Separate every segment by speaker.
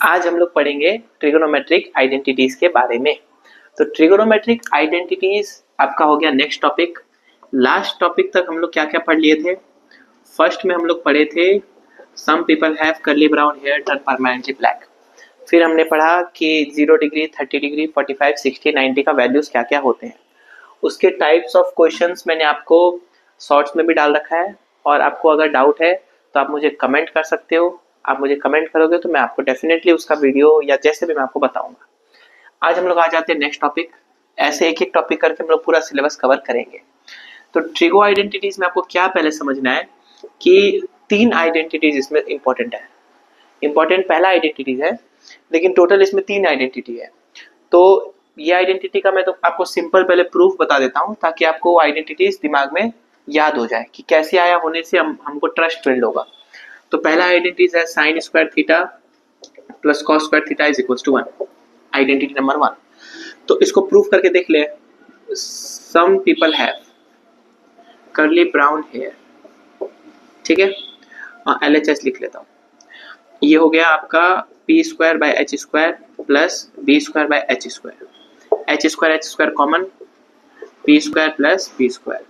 Speaker 1: आज हम लोग पढ़ेंगे ट्रिगोनोमेट्रिक आइडेंटिटीज के बारे में। तो ट्रिगोनोमेट्रिक आइडेंटिटीज आपका हो गया नेक्स्ट टॉपिक। लास्ट टॉपिक तक हम लोग क्या क्या पढ़ लिए थे? फर्स्ट में हम लोग पढ़े थे some people have curly brown hair turn permanently black. फिर हमने पढ़ा कि 0 डिग्री, 30 डिग्री, 45, 60, 90 का वैल्यूज क्या क्या होते हैं। उसके टाइप्स ऑफ क्वेश्चंस मैंने आपको शॉर्ट्स में भी डाल रखा है, और आपको अगर डाउट है तो आप मुझे कमेंट कर सकते हो। आप मुझे कमेंट करोगे तो मैं आपको डेफिनेटली उसका वीडियो या जैसे भी मैं आपको बताऊंगा। आज हम लोग आ जाते हैं नेक्स्ट टॉपिक। ऐसे एक एक टॉपिक करके हम लोग पूरा सिलेबस कवर करेंगे। तो ट्रिगो आइडेंटिटीज में आपको क्या पहले समझना है कि 3 आइडेंटिटीज इसमें इंपॉर्टेंट है। इंपॉर्टेंट पहला आइडेंटिटीज है, लेकिन टोटल इसमें 3 आइडेंटिटी है। तो ये आइडेंटिटी का मैं तो आपको सिंपल पहले प्रूफ बता देता हूँ, ताकि आपको आइडेंटिटीज दिमाग में याद हो जाए कि कैसे आया होने से हमको ट्रस्ट बिल्ड होगा। तो पहला आइडेंटिटी है sine square theta plus cos square theta is equal to 1, identity number 1। तो इसको प्रूफ करके देख ले। Some people have curly brown hair, ठीक है, LHS लिख लेता हूँ। ये हो गया आपका P square by H square plus B square by H square. H square common, P square plus B square.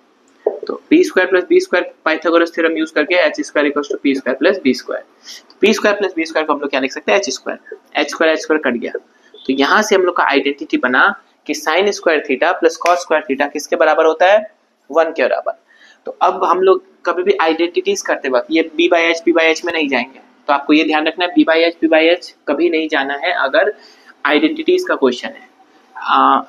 Speaker 1: तो P square plus B square Pythagoras theorem use करके H square equals to P square plus B square. P square plus B square को हम लोग क्या लिख सकते हैं? H square cut गया। तो यहाँ से हम लोग का आइडेंटिटी बना कि sign square theta plus cos square theta किसके बराबर होता है? 1 के बराबर। तो अब हम लोग कभी भी आइडेंटिटीज करते वक्त ये बी बाई एच में नहीं जाएंगे। तो आपको ये ध्यान रखना है बी बाई एच कभी नहीं जाना है अगर आइडेंटिटीज का क्वेश्चन है।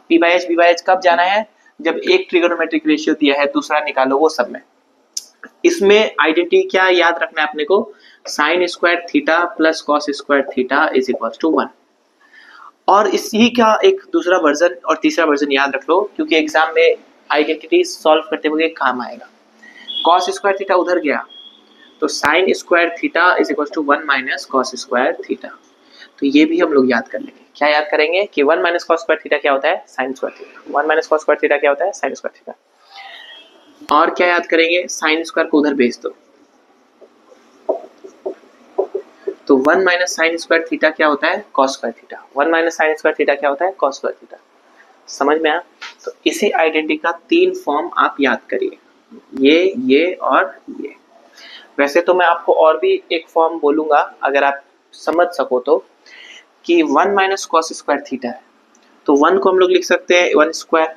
Speaker 1: बी बाई एच कब जाना है? जब एक ट्रिगोनोमेट्रिक रेशियो दिया है, दूसरा निकालो, वो सब में। इसमें आइडेंटिटी क्या याद रखना है अपने को? Sine square theta plus cos square theta is equal to 1। और इसी का एक दूसरा वर्जन और तीसरा वर्जन याद रख लो, क्योंकि एग्जाम में आइडेंटिटी सॉल्व करते हुए काम आएगा। कॉस स्क्वायर थीटा उधर गया, तो sine square theta is equal to 1 minus cos square theta. तो ये भी हम लोग याद कर लेंगे। क्या याद करेंगे कि 1 माइनस कॉस स्क्वायर थीटा क्या होता है? Sine square theta. 1 minus cos square theta क्या होता है? Sine square theta. और क्या याद करेंगे? साइन स्क्वायर को उधर भेज दो, तो 1 माइनस साइन स्क्वायर थीटा क्या होता है? Cos square theta. 1 minus sign square theta क्या होता है? Cos square theta. समझ में आया? तो इसी आइडेंटिटी का 3 फॉर्म आप याद करिए, ये और ये। वैसे तो मैं आपको और भी एक फॉर्म बोलूंगा अगर आप समझ सको तो, कि 1 माइनस कॉस स्क्वायर थीटा है, तो 1 को हम लोग लिख सकते हैं 1 स्क्वायर।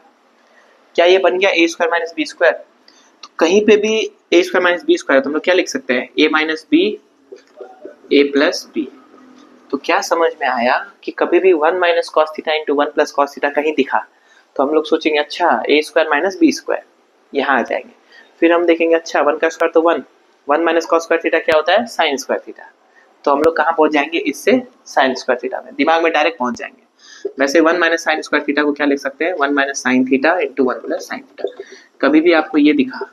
Speaker 1: क्या ये बन गया ए स्क्वायर माइनस बी स्क्वायर? तो कहीं पे भी ए स्क्वायर माइनस बी स्क्वायर तो हम लोग क्या लिख सकते हैं? ए माइनस बी, ए प्लस बी। तो क्या समझ में आया कि कभी भी 1 minus cos theta into 1 plus cos theta कहीं दिखा तो हम लोग सोचेंगे अच्छा ए स्क्वायर माइनस बी स्क्वायर, यहाँ आ जाएंगे। फिर हम देखेंगे अच्छा 1 का स्क्वायर तो 1 माइनस कॉस स्क्वायर थीटा क्या होता है? Sine square theta. तो हम लोग कहाँ पहुंच जाएंगे? इससे साइन स्क्वायर थीटा में, दिमाग में डायरेक्ट पहुंच जाएंगे। वैसे 1 माइनस साइन स्क्वायर थीटा को क्या लिख सकते हैं? 1 minus sine theta into 1 plus sine theta. कभी भी आपको ये दिखा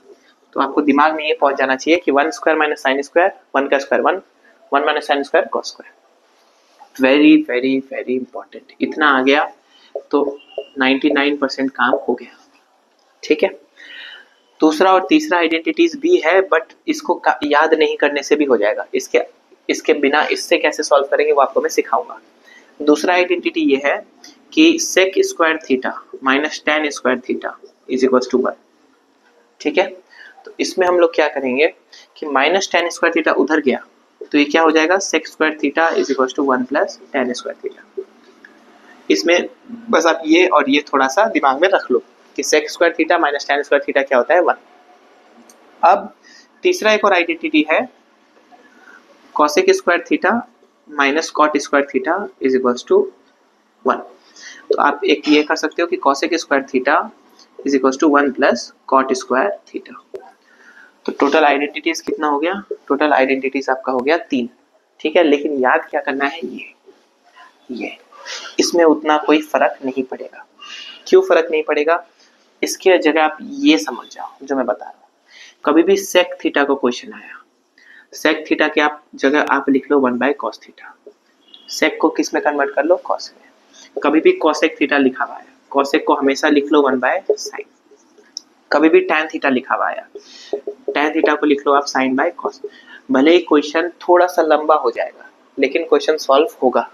Speaker 1: तो आपको दिमाग में ये पहुंच जाना चाहिए कि 1 स्क्वायर माइनस साइन स्क्वायर, 1 का square 1 minus sine square cos square. Very very very important. इतना आ गया तो 99% काम हो गया, ठीक है। दूसरा और तीसरा आइडेंटिटीज भी है, बट इसको याद नहीं करने से भी हो जाएगा। इसके बिना इससे कैसे सॉल्व करेंगे वो आपको मैं सिखाऊंगा। दूसरा आइडेंटिटी ये है कि sec square theta minus tan square theta is equal to 1, ठीक है। तो इसमें हम लोग क्या करेंगे कि माइनस टेन स्क्वायर थीटा उधर गया, तो ये क्या हो जाएगा? Sec square theta is equal to 1 plus tan square theta. इसमें बस आप ये और ये थोड़ा सा दिमाग में रख लो कि sec square theta minus tan square theta क्या होता है? 1। अब तीसरा एक और आइडेंटिटी है cosec square theta minus cot square theta is equals to 1। तो आप एक ये कर सकते हो कि cosec square theta is equals to 1 plus cot square theta. तो टोटल आइडेंटिटीज कितना हो गया? टोटल आइडेंटिटीज आपका हो गया 3, ठीक है। लेकिन याद क्या करना है? ये इसमें उतना कोई फर्क नहीं पड़ेगा। क्यों फर्क नहीं पड़ेगा? इसके जगह आप ये समझ जाओ जो मैं बता रहा हूँ। कभी भी सेक थीटा को क्वेश्चन आया, सेक थीटा के आप जगह आप लिख लो 1 बाय कॉस थीटा। सेक को किस में कन्वर्ट कर लो? कॉस में। कभी भी कॉसेक थीटा लिखा हुआ है, कॉसेक को हमेशा लिख लो 1 बाय साइन। कभी भी टैन थीटा लिखा हुआ है, टैन थीटा को लिख लो आप साइन बाय कॉस। भले ही क्वेश्चन थोड़ा सा लंबा हो जाएगा, लेकिन क्वेश्चन सॉल्व होगा।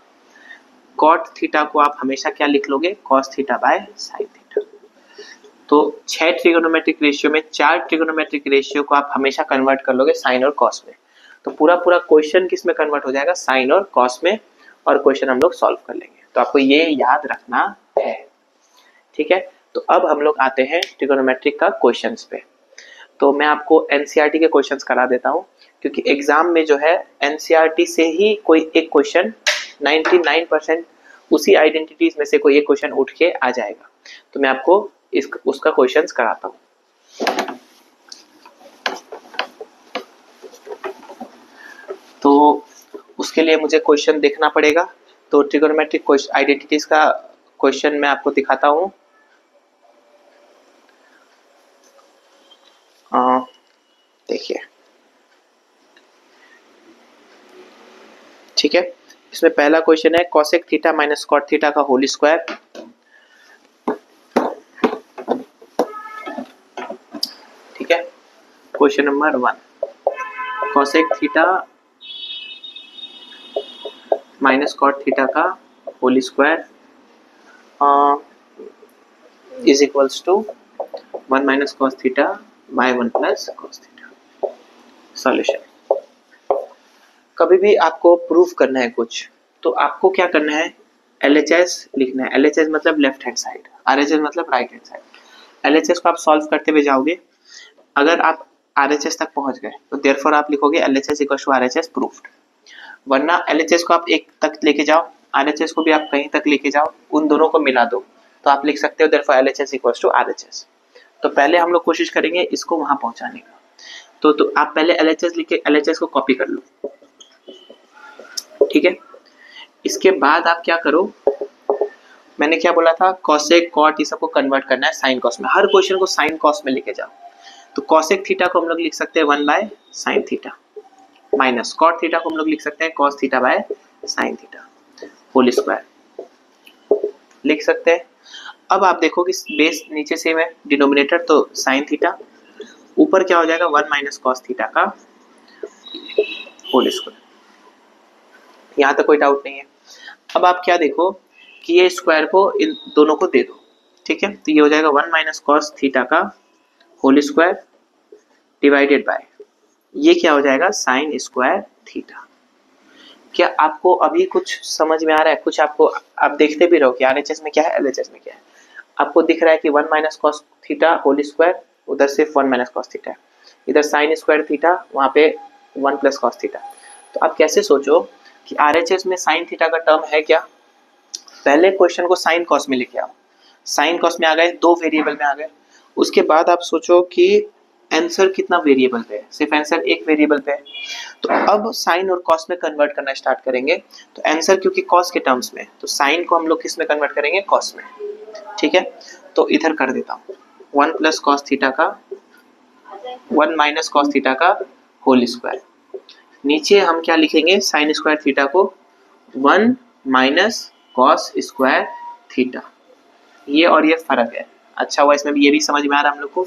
Speaker 1: कॉट थीटा को आप हमेशा क्या लिख लोगे, cos theta by sine theta. तो 6 ट्रिगोनोमेट्रिक रेशियो में 4 ट्रिगोनोमेट्रिक रेशियो को आप हमेशा कन्वर्ट कर लोगे साइन और कॉस में। तो पूरा पूरा क्वेश्चन किस में कन्वर्ट हो जाएगा, साइन और कॉस में, और क्वेश्चन हम लोग सॉल्व कर लेंगे। तो आपको ये याद रखना है, ठीक है। तो अब हम लोग आते हैं ट्रिगोनोमेट्रिक का क्वेश्चंस पे। तो मैं आपको एनसीईआरटी के क्वेश्चंस करा देता हूँ, क्योंकि एग्जाम में जो है एनसीईआरटी से ही कोई एक क्वेश्चन 99% उसी आइडेंटिटीज में से कोई एक क्वेश्चन उठ के आ जाएगा। तो मैं आपको उसका क्वेश्चंस कराता हूँ। तो उसके लिए मुझे क्वेश्चन देखना पड़ेगा। तो ट्रिगोनोमेट्रिक आइडेंटिटीज का क्वेश्चन मैं आपको दिखाता हूँ। देखिए, ठीक है। इसमें पहला क्वेश्चन है cosec theta minus cot theta का होल स्क्वायर। ठीक है, question number 1, cosec theta minus cot theta का whole square is equals to 1 minus cos theta by 1 plus cos theta. Solution. कभी भी आपको प्रूफ करना है कुछ, तो आपको क्या करना है, LHS लिखना है। LHS मतलब लेफ्ट हैंड साइड, RHS मतलब राइट हैंड साइड। LHS को आप सॉल्व करते हुए जाओगे, अगर आप RHS तक पहुंच गए तो देयरफॉर आप लिखोगे LHS equal to RHS proofed. वरना LHS को आप एक तक लेके जाओ, RHS को भी आप कहीं तक लेके जाओ, उन दोनों को मिला दो, तो आप लिख सकते हो therefore LHS equal to RHS। तो पहले हम लोग कोशिश करेंगे इसको वहां पहुंचाने का। तो आप पहले LHS लिख के LHS को कॉपी कर लो, ठीक है। इसके बाद आप क्या करो, मैंने क्या बोला था, कॉसेक कॉट ये सबको कन्वर्ट करना है साइन कॉस में। हर क्वेश्चन को साइन कॉस में लेके जाओ। तो कॉसेक थीटा को हम लोग लिख सकते हैं 1 by sine theta, minus cot theta को हम लोग लिख सकते हैं cos theta by sine theta whole square लिख सकते हैं। अब आप देखो कि बेस नीचे सेम है, डिनोमिनेटर तो साइन थीटा, ऊपर क्या हो जाएगा 1 माइनस कॉस थीटा का होल स्क्वायर। यहाँ तक कोई डाउट नहीं है। अब आप क्या देखो कि ये स्क्वायर को इन दोनों को दे दो, ठीक है। तो ये हो जाएगा 1 माइनस कॉस थीटा का होल स्क्वायर डिवाइडेड बाय, ये क्या हो जाएगा साइन स्क्वायर थीटा। क्या आपको अभी कुछ समझ में आ रहा है? कुछ आपको, आप देखते भी रहो कि RHS में क्या है, LHS में क्या है। आपको दिख रहा है कि 1 minus cos theta whole square, उधर सिर्फ 1 माइनस कॉस थीटा है, इधर साइन स्क्वायर थीटा, वहां पे 1 प्लस कॉस थीटा। तो आप कैसे सोचो कि RHS में साइन थीटा का टर्म है क्या, पहले क्वेश्चन को साइन कॉस में लेके आओ, साइन कॉस में आ गए, 2 वेरिएबल में आ गए। उसके बाद आप सोचो कि आंसर कितना वेरिएबल पे है, सिर्फ आंसर एक वेरिएबल पे है। तो अब साइन और कॉस में कन्वर्ट करना स्टार्ट करेंगे। तो आंसर क्योंकि कॉस के टर्म्स में, तो साइन को हम लोग किस में कन्वर्ट करेंगे, कॉस में, ठीक है। तो इधर कर देता हूँ 1 प्लस कॉस थीटा का 1 माइनस कॉस थीटा का होल स्क्वायर। नीचे हम क्या लिखेंगे, साइन स्क्वायर थीटा को 1 माइनस कॉस स्क्वायर थीटा। ये और ये फर्क है, अच्छा हुआ इसमें भी ये भी समझ में आ रहा है हम लोग को,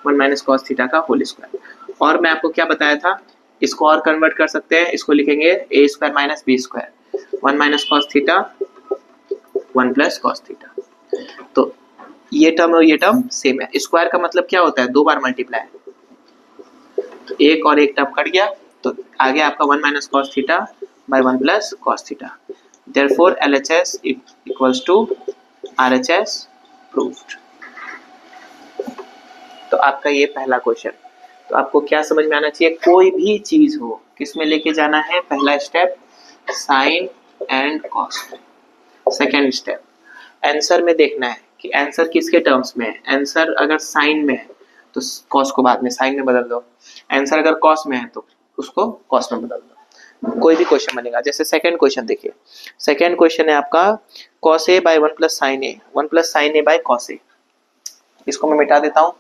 Speaker 1: 1 माइनस कॉस थीटा का होल स्क्वायर। और मैं आपको क्या बताया था, इसको और कन्वर्ट कर सकते हैं, इसको लिखेंगे A square minus B square, 1 minus cos theta 1 plus cos theta. तो ये टर्म और ये टर्म सेम है। स्क्वायर का मतलब क्या होता है, 2 बार मल्टीप्लाई, तो एक और एक टर्म कट गया, तो आगे आपका 1 minus cos theta by 1 plus cos theta. Therefore LHS equals to RHS proved. तो आपका ये पहला क्वेश्चन। तो आपको क्या समझ में आना चाहिए, कोई भी चीज हो किस में लेके जाना है, पहला step sine and cos. Second step answer में देखना है कि आंसर किसके टर्म्स में है। आंसर अगर साइन में है तो कॉस को बाद में साइन में बदल दो, आंसर अगर कॉस में है तो उसको कॉस में बदल दो, कोई भी क्वेश्चन बनेगा। जैसे सेकंड क्वेश्चन देखिए, सेकंड क्वेश्चन है आपका cos A by 1 plus sine A, 1 plus sine A by cos A. इसको मैं मिटा देता हूँ,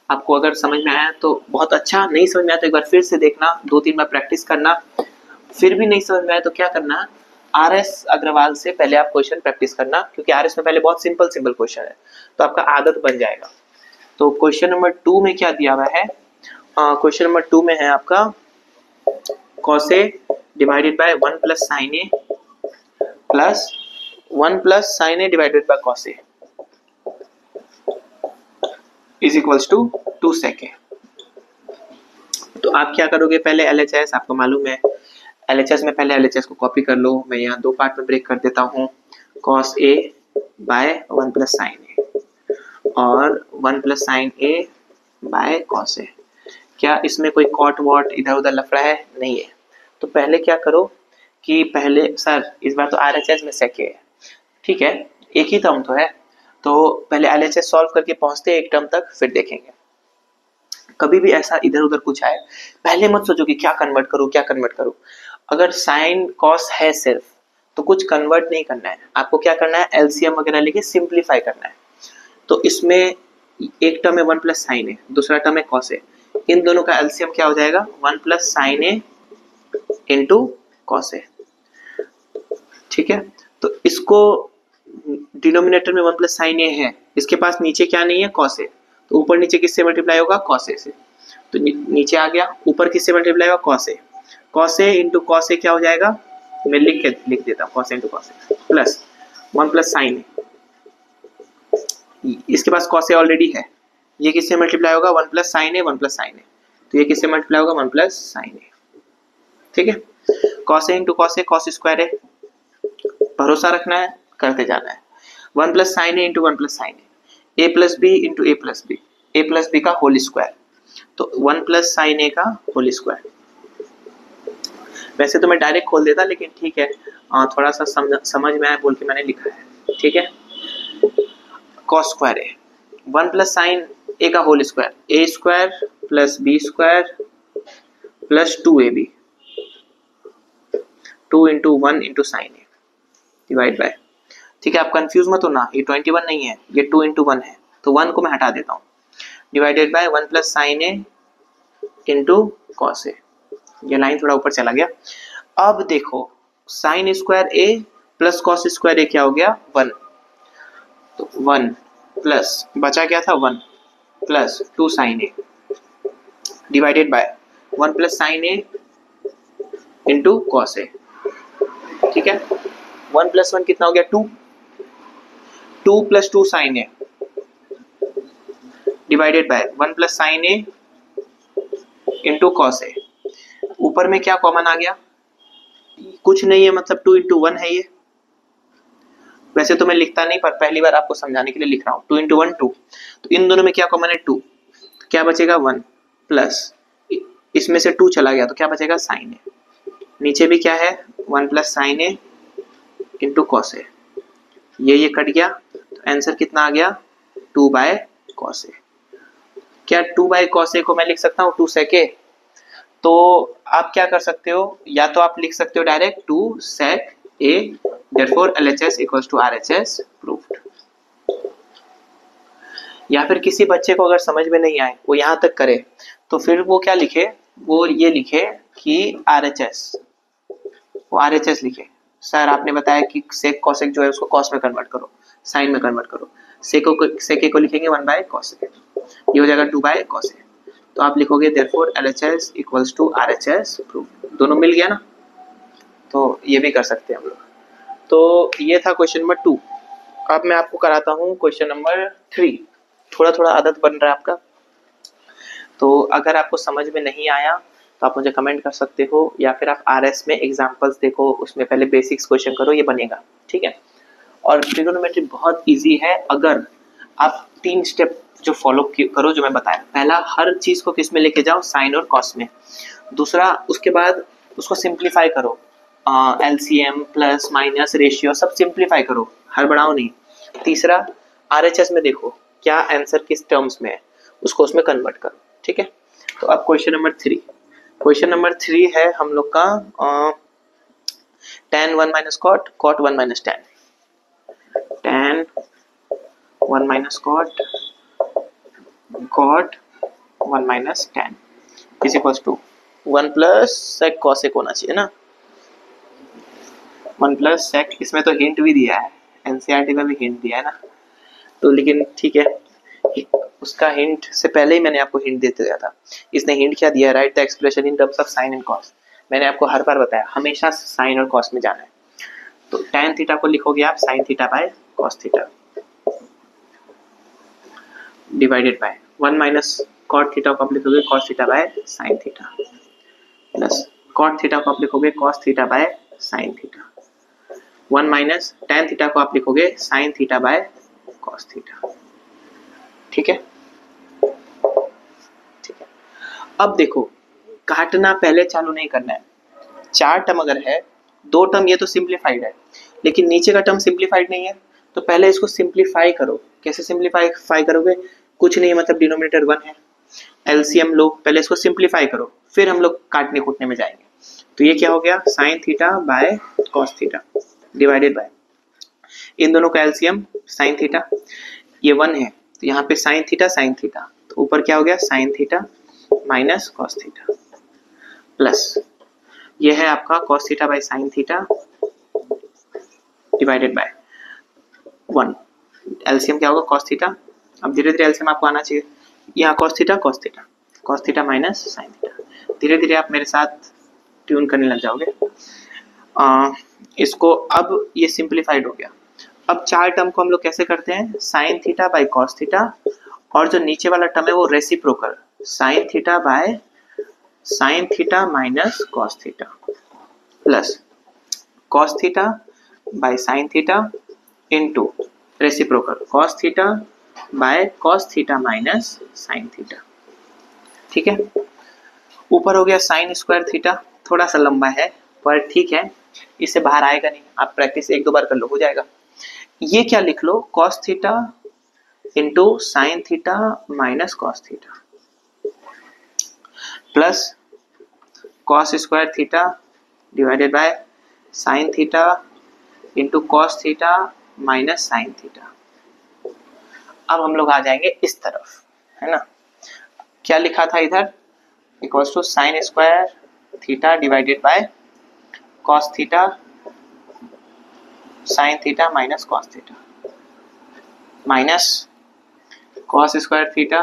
Speaker 1: आपको अगर समझ में आया तो बहुत अच्छा, नहीं समझ में आया तो एक बार फिर से देखना, 2-3 बार प्रैक्टिस करना। फिर भी नहीं समझ में आया तो क्या करना, RS अग्रवाल से पहले आप क्वेश्चन प्रैक्टिस करना, क्योंकि RS में पहले बहुत सिंपल क्वेश्चन है, तो आपका आदत बन जाएगा। तो क्वेश्चन नंबर 2 में क्या दिया हुआ है, क्वेश्चन नंबर 2 में है आपका cos A divided by 1 plus sine A plus 1 plus sine A divided by cos A is equals to 2 sec A. तो आप क्या करोगे, पहले LHS आपको मालूम है, LHS में पहले LHS को कॉपी कर लो। मैं यहाँ दो पार्ट में ब्रेक कर देता हूँ, cos A by 1 plus sine A और 1 plus sine A by cos A. क्या इसमें कोई कॉट वॉट इधर उधर लफड़ा है? नहीं है। तो पहले क्या करो कि पहले सर इस बार तो RHS में सेक है, ठीक है, एक ही टर्म तो है, तो पहले LHS सॉल्व करके पहुंचते हैं एक टर्म तक, फिर देखेंगे। कभी भी ऐसा इधर उधर कुछ आए पहले मत सोचो कि क्या कन्वर्ट करूं क्या कन्वर्ट करूं। अगर साइन कॉस है सिर्फ तो कुछ कन्वर्ट नहीं करना है, आपको क्या करना है, एलसीएम वगैरह लेके सिंप्लीफाई करना है। तो इसमें एक टर्म है 1 प्लस साइन ए, दूसरा टर्म है कॉस ए, इन दोनों का एलसीएम क्या हो जाएगा, 1 plus sine A into cos A, ठीक है। तो इसको डिनोमिनेटर में 1 प्लस साइन ए है, इसके पास नीचे क्या नहीं है, कॉस ए, तो ऊपर नीचे किससे मल्टीप्लाई होगा, कॉस ए से, तो नीचे आ गया, ऊपर किससे मल्टीप्लाई होगा, cos A, cos A into cos A क्या हो जाएगा, मैं लिख देता हूँ, cos A into cos A plus 1 plus sine ए, इसके पास कॉस ए ऑलरेडी है, ये किससे मल्टीप्लाई होगा, 1 plus sine A 1 plus sine ए, तो ये किससे मल्टीप्लाई होगा, 1 प्लस साइन ए, ठीक है। Cos A into cos A cos square है, भरोसा रखना है, करते जाना है। 1 plus sine A into 1 plus sine A plus B into A plus B का होल स्क्वायर, तो 1 प्लस साइन ए का होल स्क्वायर। वैसे तो मैं डायरेक्ट खोल देता, लेकिन ठीक है, थोड़ा सा समझ में आया बोल के मैंने लिखा है, ठीक है। Cos square A 1 plus sine A का whole square, A square plus B square plus 2ab, 2 into 1 into sine A divide by, ठीक है। आप कंफ्यूज मत होना, ये 21 नहीं है, ये 2 इंटू 1 है, तो 1 को मैं हटा देता हूँ, divided by 1 plus sine A into cos A, ये लाइन थोड़ा ऊपर चला गया। अब देखो sine square A plus cos square A क्या हो गया, 1, तो 1 प्लस बचा क्या था, 1 plus 2 sine A divided by 1 plus sine A into cos A, ठीक है। 1 प्लस 1 कितना हो गया, 2, 2 plus 2 sine A divided by 1 plus sine A into cos A, ऊपर में क्या कॉमन आ गया, कुछ नहीं है, मतलब 2 इंटू 1 है ये, वैसे तो मैं लिखता नहीं पर पहली बार आपको समझाने के लिए लिख रहा हूँ, 2 इंटू 1 2, तो इन दोनों में क्या कॉमन है, 2, क्या बचेगा 1 प्लस इसमें से 2 चला गया तो क्या बचेगा, साइन ए, नीचे भी क्या है 1 plus sine A into cos A, ये कट गया, तो आंसर कितना आ गया, 2 बाय कॉस ए। क्या 2 बाय कॉस ए को मैं लिख सकता हूँ 2 सेक ए, तो आप क्या कर सकते हो, या तो आप लिख सकते हो direct 2 sec A, therefore LHS equals to RHS proved। या फिर किसी बच्चे को अगर समझ में नहीं आए, वो यहाँ तक करे, तो फिर वो क्या लिखे, वो ये लिखे कि RHS, वो RHS लिखे, सर आपने बताया कि सेक कॉसेक जो है उसको कॉस में कन्वर्ट करो, साइन में कन्वर्ट करो, सेक को लिखेंगे 1 बाय कॉस ए, ये हो जाएगा 2 बाय कॉस ए, तो आप लिखोगे therefore LHS equals to RHS proved। दोनों मिल गया ना, तो ये भी कर सकते हैं हम लोग। तो ये था क्वेश्चन नंबर 2। अब मैं आपको कराता हूँ क्वेश्चन नंबर 3। थोड़ा थोड़ा आदत बन रहा है आपका, तो अगर आपको समझ में नहीं आया तो आप मुझे कमेंट कर सकते हो, या फिर आप RS में एग्जांपल्स देखो, उसमें पहले बेसिक्स क्वेश्चन करो, ये बनेगा, ठीक है। और ट्रिगोनोमेट्री बहुत इजी है अगर आप 3 स्टेप जो फॉलो करो जो मैं बताया। पहला, हर चीज को किस में लेके जाओ, साइन और कॉस में। दूसरा, उसके बाद उसको सिंप्लीफाई करो, LCM प्लस माइनस रेशियो सब सिंप्लीफाई करो, हड़बड़ाओ नहीं। तीसरा, RHS में देखो क्या आंसर किस टर्म्स में है, उसको उसमें कन्वर्ट करो, ठीक है। तो अब क्वेश्चन नंबर 3, क्वेश्चन नंबर 3 है हम लोग का tan 1 minus cot, cot 1 minus tan, tan 1 minus cot, cot 1 minus tan is equals to 1 plus sec cosec होना चाहिए ना, 1 प्लस सेक, इसमें तो हिंट भी दिया है, एनसीईआरटी में भी हिंट दिया है ना, तो लेकिन ठीक है, उसका हिंट से पहले ही मैंने आपको हिंट देते गया था। इसने हिंट क्या दिया, right the expression in terms of sine and cos. मैंने आपको हर बार बताया हमेशा साइन और कॉस में जाना है। तो tan थीटा को लिखोगे आप sine theta by cos theta divided by 1 minus cot theta को आप लिखोगे cos theta by sine theta plus cot theta को आप लिखोगे cos theta by sine theta 1 minus tan theta को आप लिखोगे sine theta by cos theta. ठीक है, ठीक है। अब देखो काटना पहले चालू नहीं करना है। 4 टर्म अगर है, 2 टर्म ये तो सिंप्लीफाइड है, लेकिन नीचे का टर्म सिंप्लीफाइड नहीं है, तो पहले इसको सिंप्लीफाई करो। कैसे सिंप्लीफाई करोगे? कुछ नहीं, मतलब डिनोमिनेटर 1 है, एलसीएम लो, पहले इसको सिंप्लीफाई करो, फिर हम लोग काटने कूटने में जाएंगे। तो ये क्या हो गया? Sine theta by cos theta divided by, इन दोनों का एलसीएम साइन थीटा, ये 1 है तो यहाँ पे साइन थीटा, तो ऊपर क्या हो गया? Sine theta minus cos theta plus ये है आपका cos theta by sine theta divided by 1, LCM क्या होगा? Cos theta. अब धीरे धीरे एलसीएम आपको आना चाहिए, यहाँ cos theta minus sine theta. धीरे धीरे आप मेरे साथ ट्यून करने लग जाओगे। इसको अब ये सिंप्लीफाइड हो गया। अब 4 टर्म को हम लोग कैसे करते हैं? Sign theta by cos theta, और जो नीचे वाला टर्म है वो reciprocal, sign theta by sine theta minus cos theta plus cos theta by sine theta into reciprocal cos theta by cos theta minus sine theta. ठीक है, ऊपर हो गया साइन स्क्वायर थीटा, थोड़ा सा लंबा है पर ठीक है, इससे बाहर आएगा नहीं, आप प्रैक्टिस 1-2 बार कर लो, हो जाएगा। ये क्या लिख लो? Cos theta into sine theta minus cos theta plus cos square theta divided by sine theta into cos theta minus sine theta. अब हम लोग आ जाएंगे इस तरफ, है ना? क्या लिखा था इधर? Equals to sine square theta divided by cos theta sine theta minus cos theta minus cos square theta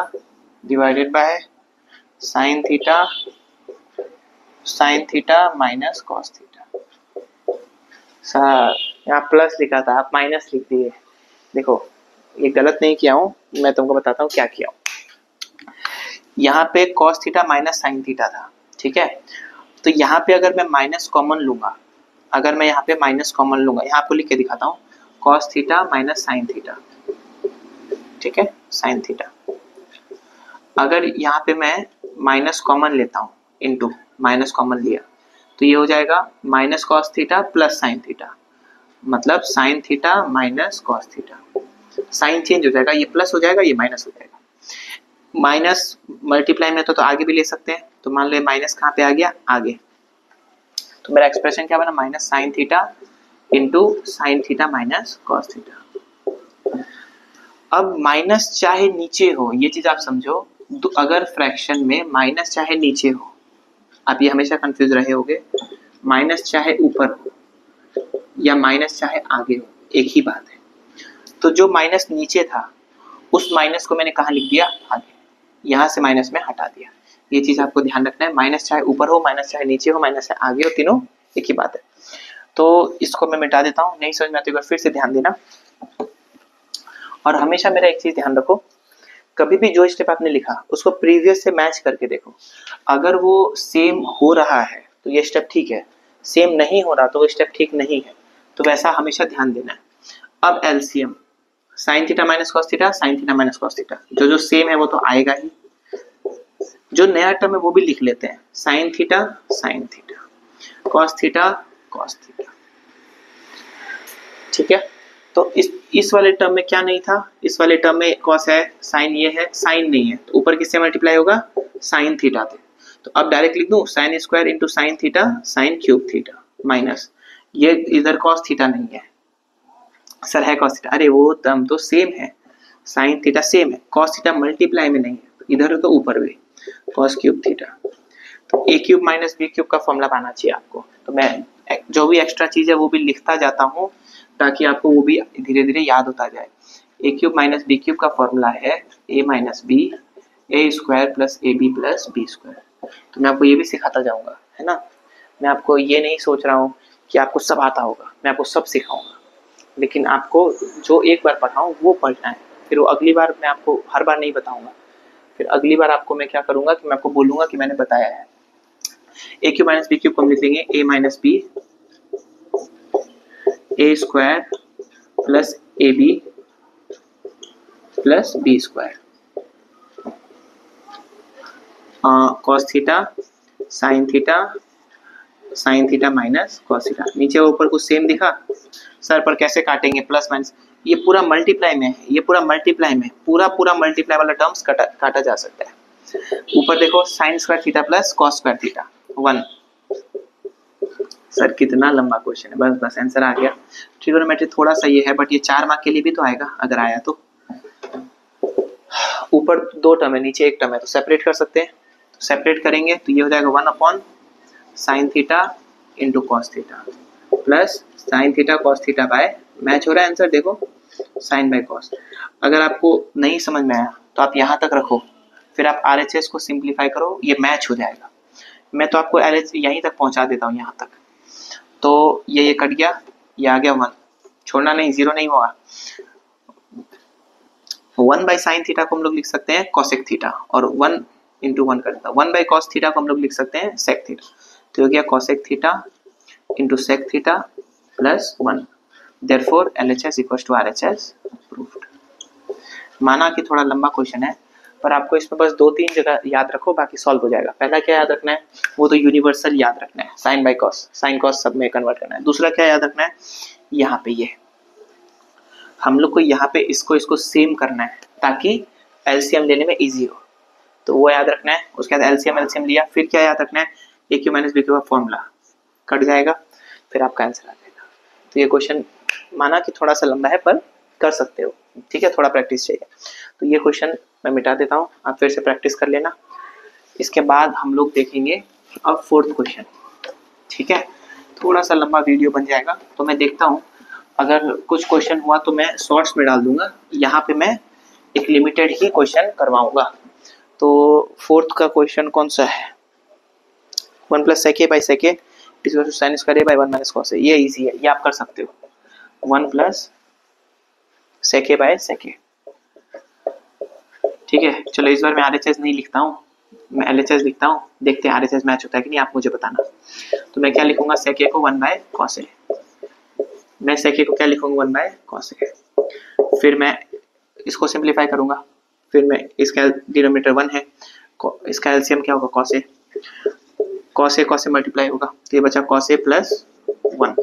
Speaker 1: divided by sine theta minus cos theta. Sir यहाँ प्लस लिखा था, आप माइनस लिख दिए। देखो ये गलत नहीं किया हूँ, मैं तुमको बताता हूँ क्या किया हूँ। यहाँ पे cos theta minus sine theta था, ठीक है? तो यहाँ पे अगर मैं माइनस कॉमन लूंगा, यहाँ आपको लिख के दिखाता हूँ, cos theta minus sine theta, ठीक है, साइन थीटा। अगर यहाँ पे मैं माइनस कॉमन लेता हूँ, इनटू माइनस कॉमन लिया, तो ये हो जाएगा minus cos theta plus sine theta, मतलब sine theta minus cos theta. Sign change हो जाएगा, ये प्लस हो जाएगा, ये माइनस हो जाएगा। माइनस मल्टीप्लाई में तो आगे भी ले सकते हैं, तो मान लो माइनस कहाँ पे आ गया? आगे। तो मेरा एक्सप्रेशन क्या बना? Minus sine theta into sine theta minus cos theta. अब माइनस चाहे नीचे हो, ये चीज आप समझो, तो अगर फ्रैक्शन में माइनस चाहे नीचे हो, आप ये हमेशा कंफ्यूज रहे होगे, माइनस चाहे ऊपर हो या माइनस चाहे आगे हो, एक ही बात है। तो जो माइनस नीचे था उस माइनस को मैंने कहाँ लिख दिया? आगे। यहाँ से माइनस में हटा दिया। ये चीज आपको ध्यान रखना है, माइनस चाहे ऊपर हो, माइनस चाहे नीचे हो, माइनस चाहे आगे हो, तीनों एक ही बात है। तो इसको मैं मिटा देता हूँ, नहीं समझ में आती है फिर से ध्यान देना। और हमेशा मेरा एक चीज ध्यान रखो, कभी भी जो स्टेप आपने लिखा उसको प्रीवियस से मैच करके देखो। अगर वो सेम हो रहा है तो ये स्टेप ठीक है, सेम नहीं हो रहा तो वो स्टेप ठीक नहीं है, तो वैसा हमेशा ध्यान देना है। अब LCM sign theta minus cos theta, sine theta minus cos theta, जो सेम है वो तो आएगा ही। जो नया टर्म है वो भी लिख लेते हैं, sine theta cos theta cos theta, ठीक है? तो इस वाले टर्म में क्या नहीं था? इस वाले टर्म में कॉस है, साइन ये है, साइन नहीं है, तो ऊपर किससे मल्टीप्लाई होगा? साइन थीटा थे। तो अब डायरेक्ट लिख दूं, sine square into sine theta sine cube theta minus, ये इधर कॉस थीटा नहीं है सर, है कॉस थीटा, अरे वो टर्म तो सेम है, साइन थीटा सेम है, कॉस थीटा मल्टीप्लाई में नहीं है, तो इधर तो ऊपर भी कॉस क्यूब थीटा। तो ए क्यूब माइनस बी क्यूब का फॉर्मूला पाना चाहिए आपको, तो मैं जो भी एक्स्ट्रा चीज है वो भी लिखता जाता हूँ ताकि आपको वो भी धीरे धीरे याद होता जाए। A cube minus B cube का फॉर्मूला है A minus B, A square plus A B plus B square. तो मैं आपको ये भी सिखाता जाऊंगा, है ना? मैं आपको ये नहीं सोच रहा हूँ कि आपको सब आता होगा, मैं आपको सब सिखाऊंगा, लेकिन आपको जो एक बार पढ़ाऊँ वो पढ़ना है, फिर वो अगली बार मैं आपको हर बार नहीं बताऊंगा। फिर अगली बार आपको मैं क्या करूंगा कि मैं आपको बोलूंगा कि मैंने बताया है। A cube minus B cube को हम लिख लेंगे A minus B A square plus A B plus B square cos theta sine theta minus cos theta. नीचे ऊपर कुछ सेम दिखा सर, पर कैसे काटेंगे प्लस माइनस, ये पूरा मल्टीप्लाई में है, ये पूरा मल्टीप्लाई में, पूरा मल्टीप्लाई वाला टर्म्स काटा जा सकता है। ऊपर देखो sine square theta plus cos square theta 1। Sir कितना लंबा क्वेश्चन है, बस आंसर आ गया। ट्रिगोनोमेट्री थोड़ा सा ये है, बट ये 4 मार्क के लिए भी तो आएगा अगर आया तो। ऊपर 2 टर्म है, नीचे 1 टर्म है, तो सेपरेट कर सकते हैं। तो सेपरेट करेंगे तो ये हो जाएगा 1 upon sine theta into cos theta plus sine theta cos theta bye, match हो रहा है आंसर देखो, साइन बाय कॉस। अगर आपको नहीं समझ में आया तो आप यहाँ तक रखो, फिर आप RHS को सिंप्लीफाई करो, ये मैच हो जाएगा। मैं तो आपको LH यहीं तक पहुँचा देता हूँ, यहाँ तक। तो ये कट गया, ये आ गया 1, छोड़ना नहीं, 0 नहीं होगा। 1 बाई साइन थीटा को हम लोग लिख सकते हैं कॉसेक थीटा, और 1 इंटू 1 कर देता। 1 बाई कॉस थीटा को हम लोग लिख सकते हैं सेक थीटा, तो हो गया cosec theta into sec theta plus 1। Therefore LHS equals to RHS proved. माना कि थोड़ा लंबा क्वेश्चन है, पर आपको इसमें बस 2-3 जगह याद रखो, बाकी सॉल्व हो जाएगा। पहला क्या याद रखना है, वो तो यूनिवर्सल याद रखना है, sine by cos, sine cos सब में कन्वर्ट करना है। दूसरा क्या याद रखना है, यहाँ पे ये हम लोग को यहाँ पे इसको सेम करना है ताकि एलसीएम लेने में इजी हो, तो वो याद रखना है। उसके बाद एलसीएम लिया, फिर क्या याद रखना है, A cube minus B Q का फॉर्मूला कट जाएगा, फिर आपका आंसर आ जाएगा। तो ये क्वेश्चन माना कि थोड़ा सा लंबा है, पर कर सकते हो, ठीक है, थोड़ा प्रैक्टिस चाहिए। तो ये क्वेश्चन मैं मिटा देता हूँ, आप फिर से प्रैक्टिस कर लेना। इसके बाद हम लोग देखेंगे अब 4th क्वेश्चन, ठीक है। थोड़ा सा लंबा वीडियो बन जाएगा, तो मैं देखता हूँ, अगर कुछ क्वेश्चन हुआ तो मैं शॉर्ट्स में डाल दूंगा। यहाँ पे मैं एक लिमिटेड ही क्वेश्चन करवाऊंगा। तो 4th का क्वेश्चन कौन सा है, 1 plus sec A by sec A equal to sine square A by 1 minus cos A. ये इजी है, ये आप कर सकते हो। 1 plus sec A by sec ए, ठीक है। चलो इस बार मैं RHS नहीं लिखता हूँ, मैं LHS लिखता हूँ, देखते हैं RHS मैच होता है कि नहीं, आप मुझे बताना। तो मैं क्या लिखूंगा, सेक ए को 1 बाय कॉस ए, मैं सेक ए को क्या लिखूंगा 1 बाय कॉस ए। फिर मैं इसको सिंप्लीफाई करूंगा, फिर मैं इसका डिनोमिनेटर 1 है, इसका एलसीएम क्या होगा कॉस ए मल्टीप्लाई होगा, तो ये बचा cos A plus 1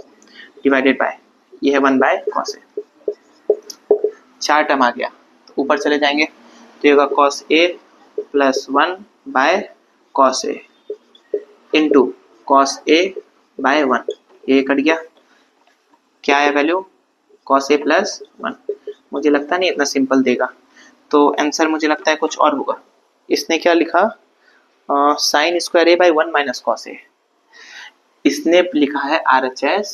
Speaker 1: divided by, ये है 1 बाय कॉस ए। 4 टर्म आ गया, तो ऊपर चले जाएंगे, तो ये होगा cos A plus 1 by cos A into cos A by 1, ये कट गया, क्या है वैल्यू कॉस ए प्लस 1। मुझे लगता नहीं इतना सिंपल देगा, तो आंसर मुझे लगता है कुछ और होगा। इसने क्या लिखा, sine square A by 1 minus cos A, इसने लिखा है RHS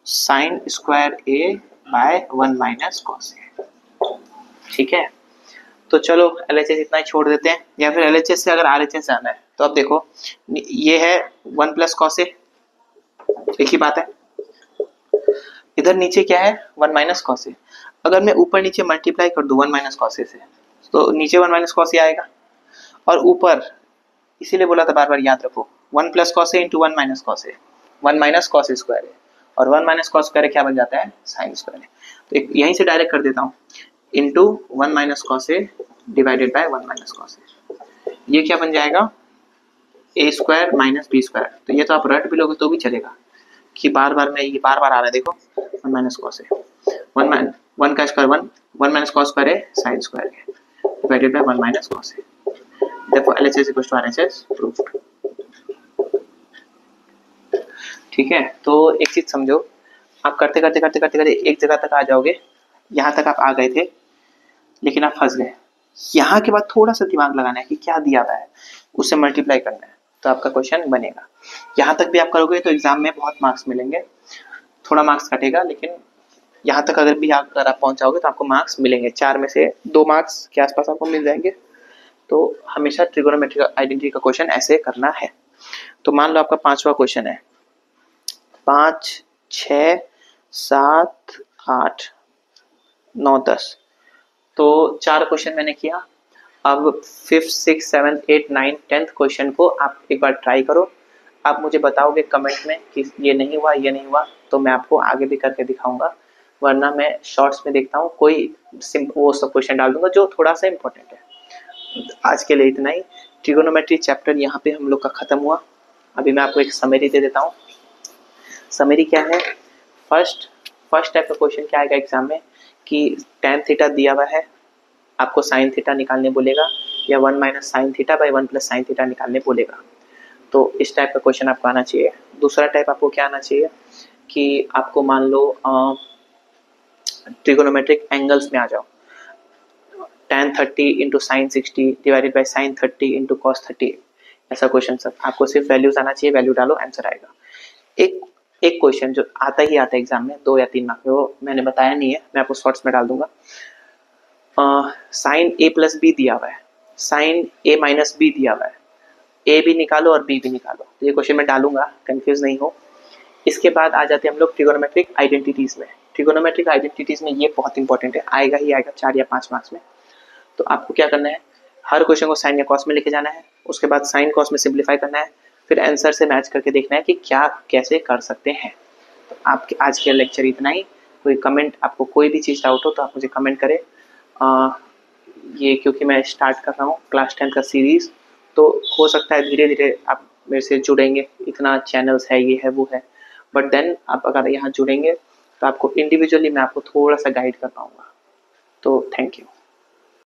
Speaker 1: sine square A by 1 minus cos A, ठीक है। तो चलो LHS इतना ही छोड़ देते हैं, या फिर LHS से अगर RHS आना है तो अब देखो, ये है 1 प्लस कॉस ए, एक ही बात है। इधर नीचे क्या है 1 माइनस कॉस ए, अगर मैं ऊपर नीचे मल्टीप्लाई कर दूं 1 माइनस कॉस ए से, तो नीचे 1 माइनस कॉस ए आएगा, और ऊपर इसीलिए बोला था बार बार याद रखो, 1 plus cos A into 1 minus cos A, 1 minus cos square है, और 1 माइनस कॉस स्क्वायर क्या बन जाता है, साइन स्क्वायर है। तो यहीं से डायरेक्ट कर देता हूँ, into 1 minus cos A divided by 1 minus cos A, ये क्या बन जाएगा A square minus B square. तो ये तो आप रट भी लोगे तो भी चलेगा, कि बार बार मैं ये बार बार आ रहा है, देखो 1 माइनस कॉस ए, 1 का स्क्वायर 1 माइनस कॉस स्क्वायर है साइन स्क्वायर है divided by 1 minus cos A. Therefore LHS equals to RHS proved, ठीक है। तो एक चीज समझो, आप करते करते एक जगह तक आ जाओगे, यहाँ तक आप आ गए थे, लेकिन आप फंस गए। यहाँ के बाद थोड़ा सा दिमाग लगाना है कि क्या दिया हुआ है, उससे मल्टीप्लाई करना है, तो आपका क्वेश्चन बनेगा। यहाँ तक भी आप करोगे तो एग्जाम में बहुत मार्क्स मिलेंगे, थोड़ा मार्क्स कटेगा, लेकिन यहाँ तक अगर आप पहुंच जाओगे तो आपको मार्क्स मिलेंगे, 4 में से 2 मार्क्स के आसपास आपको मिल जाएंगे। तो हमेशा ट्रिगोनोमेट्री आइडेंटिटी का क्वेश्चन ऐसे करना है। तो मान लो आपका 5वां क्वेश्चन है, 5, 6, 7, 8, 9, 10। तो 4 क्वेश्चन मैंने किया। अब 5th, 6th, 7th, 8th, 9th, 10th question को आप एक बार ट्राई करो। आप मुझे बताओगे कमेंट में कि ये नहीं हुआ, ये नहीं हुआ, तो मैं आपको आगे भी करके दिखाऊंगा, वरना मैं शॉर्ट्स में देखता हूँ कोई वो सब क्वेश्चन डाल दूंगा जो थोड़ा सा इंपॉर्टेंट है। आज के लिए इतना ही। ट्रिगोनोमेट्री चैप्टर यहाँ पे हम लोग का खत्म हुआ। अभी मैं आपको एक समरी दे देता हूँ। समरी क्या है? फर्स्ट टाइप का क्वेश्चन क्या आएगा एग्जाम में कि tan थीटा दिया हुआ है, आपको sin थीटा निकालने बोलेगा, या 1 minus sine theta by 1 plus sine theta निकालने बोलेगा। तो इस टाइप का क्वेश्चन आपको आना चाहिए। दूसरा टाइप आपको क्या आना चाहिए कि आपको मान लो ट्रिगोनोमेट्रिक एंगल्स में आ जाओ, tan 30 into sine 60 divided by sine 30 into cos 30, ऐसा क्वेश्चन सब आपको सिर्फ वैल्यूज आना चाहिए, वैल्यू डालो आंसर आएगा। एक क्वेश्चन जो आता ही आता है एग्जाम में 2 या 3 मार्क में, वो मैंने बताया नहीं है, मैं आपको शॉर्ट्स में डाल दूंगा। साइन a प्लस बी दिया हुआ है, साइन a माइनस बी दिया हुआ है, a भी निकालो और b भी निकालो। तो ये क्वेश्चन मैं डालूंगा, कंफ्यूज नहीं हो। इसके बाद आ जाते हैं हम लोग ट्रिगोनोमेट्रिक आइडेंटिटीज में। ट्रिगोनोमेट्रिक आइडेंटिटीज में ये बहुत इंपॉर्टेंट है, आएगा ही आएगा 4 या 5 मार्क्स में। तो आपको क्या करना है, हर क्वेश्चन को साइन या कॉस में लेके जाना है, उसके बाद साइन कॉस में सिंप्लीफाई करना है, फिर आंसर से मैच करके देखना है कि क्या कैसे कर सकते हैं। तो आपके आज के लेक्चर इतना ही। कोई कमेंट, आपको कोई भी चीज़ डाउट हो तो आप मुझे कमेंट करें। ये क्योंकि मैं स्टार्ट कर रहा हूँ क्लास 10 का सीरीज़, तो हो सकता है धीरे धीरे आप मेरे से जुड़ेंगे, इतना चैनल्स है, ये है वो है, बट देन आप अगर यहाँ जुड़ेंगे तो आपको इंडिविजुअली मैं आपको थोड़ा सा गाइड कर पाऊँगा। तो थैंक यू।